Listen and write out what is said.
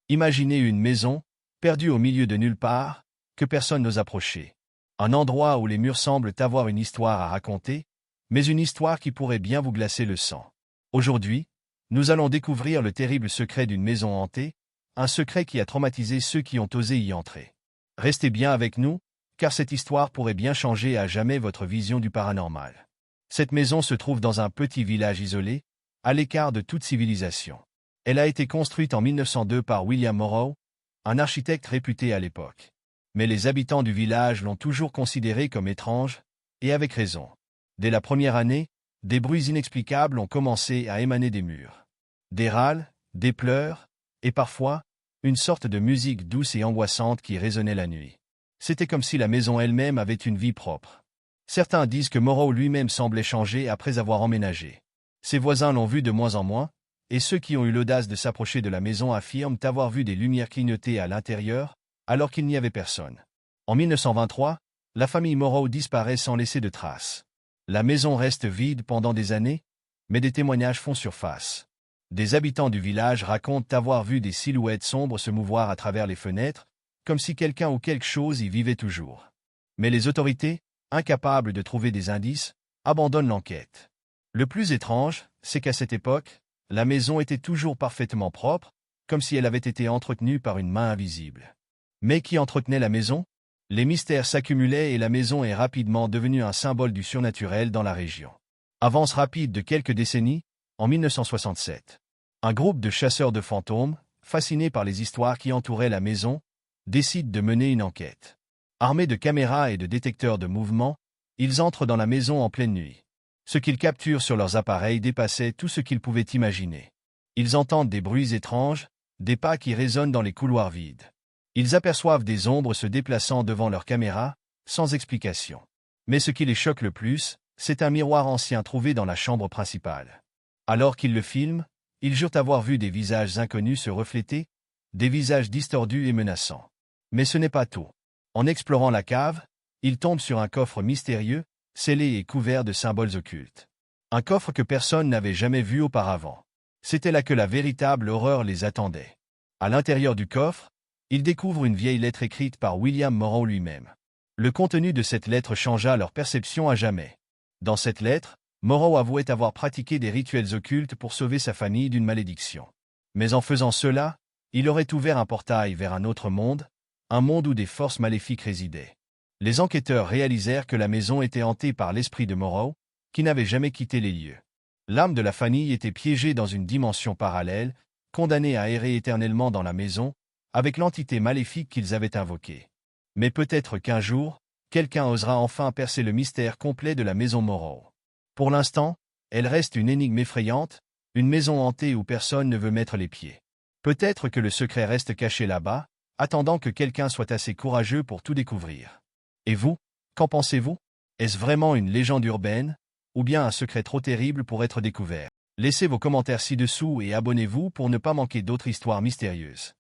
Imaginez une maison, perdue au milieu de nulle part, que personne n'ose approcher. Un endroit où les murs semblent avoir une histoire à raconter, mais une histoire qui pourrait bien vous glacer le sang. Aujourd'hui, nous allons découvrir le terrible secret d'une maison hantée, un secret qui a traumatisé ceux qui ont osé y entrer. Restez bien avec nous, car cette histoire pourrait bien changer à jamais votre vision du paranormal. Cette maison se trouve dans un petit village isolé, à l'écart de toute civilisation. Elle a été construite en 1902 par William Morrow, un architecte réputé à l'époque. Mais les habitants du village l'ont toujours considérée comme étrange, et avec raison. Dès la première année, des bruits inexplicables ont commencé à émaner des murs. Des râles, des pleurs, et parfois, une sorte de musique douce et angoissante qui résonnait la nuit. C'était comme si la maison elle-même avait une vie propre. Certains disent que Morrow lui-même semblait changer après avoir emménagé. Ses voisins l'ont vu de moins en moins, et ceux qui ont eu l'audace de s'approcher de la maison affirment avoir vu des lumières clignoter à l'intérieur, alors qu'il n'y avait personne. En 1923, la famille Morrow disparaît sans laisser de traces. La maison reste vide pendant des années, mais des témoignages font surface. Des habitants du village racontent avoir vu des silhouettes sombres se mouvoir à travers les fenêtres, comme si quelqu'un ou quelque chose y vivait toujours. Mais les autorités, incapables de trouver des indices, abandonnent l'enquête. Le plus étrange, c'est qu'à cette époque, la maison était toujours parfaitement propre, comme si elle avait été entretenue par une main invisible. Mais qui entretenait la maison? Les mystères s'accumulaient et la maison est rapidement devenue un symbole du surnaturel dans la région. Avance rapide de quelques décennies, en 1967. Un groupe de chasseurs de fantômes, fascinés par les histoires qui entouraient la maison, décide de mener une enquête. Armés de caméras et de détecteurs de mouvement, ils entrent dans la maison en pleine nuit. Ce qu'ils capturent sur leurs appareils dépassait tout ce qu'ils pouvaient imaginer. Ils entendent des bruits étranges, des pas qui résonnent dans les couloirs vides. Ils aperçoivent des ombres se déplaçant devant leurs caméras, sans explication. Mais ce qui les choque le plus, c'est un miroir ancien trouvé dans la chambre principale. Alors qu'ils le filment, ils jurent avoir vu des visages inconnus se refléter, des visages distordus et menaçants. Mais ce n'est pas tout. En explorant la cave, ils tombent sur un coffre mystérieux, scellé et couvert de symboles occultes. Un coffre que personne n'avait jamais vu auparavant. C'était là que la véritable horreur les attendait. À l'intérieur du coffre, ils découvrent une vieille lettre écrite par William Morrow lui-même. Le contenu de cette lettre changea leur perception à jamais. Dans cette lettre, Morrow avouait avoir pratiqué des rituels occultes pour sauver sa famille d'une malédiction. Mais en faisant cela, il aurait ouvert un portail vers un autre monde, un monde où des forces maléfiques résidaient. Les enquêteurs réalisèrent que la maison était hantée par l'esprit de Morrow, qui n'avait jamais quitté les lieux. L'âme de la famille était piégée dans une dimension parallèle, condamnée à errer éternellement dans la maison, avec l'entité maléfique qu'ils avaient invoquée. Mais peut-être qu'un jour, quelqu'un osera enfin percer le mystère complet de la maison Morrow. Pour l'instant, elle reste une énigme effrayante, une maison hantée où personne ne veut mettre les pieds. Peut-être que le secret reste caché là-bas, attendant que quelqu'un soit assez courageux pour tout découvrir. Et vous, qu'en pensez-vous? Est-ce vraiment une légende urbaine, ou bien un secret trop terrible pour être découvert? Laissez vos commentaires ci-dessous et abonnez-vous pour ne pas manquer d'autres histoires mystérieuses.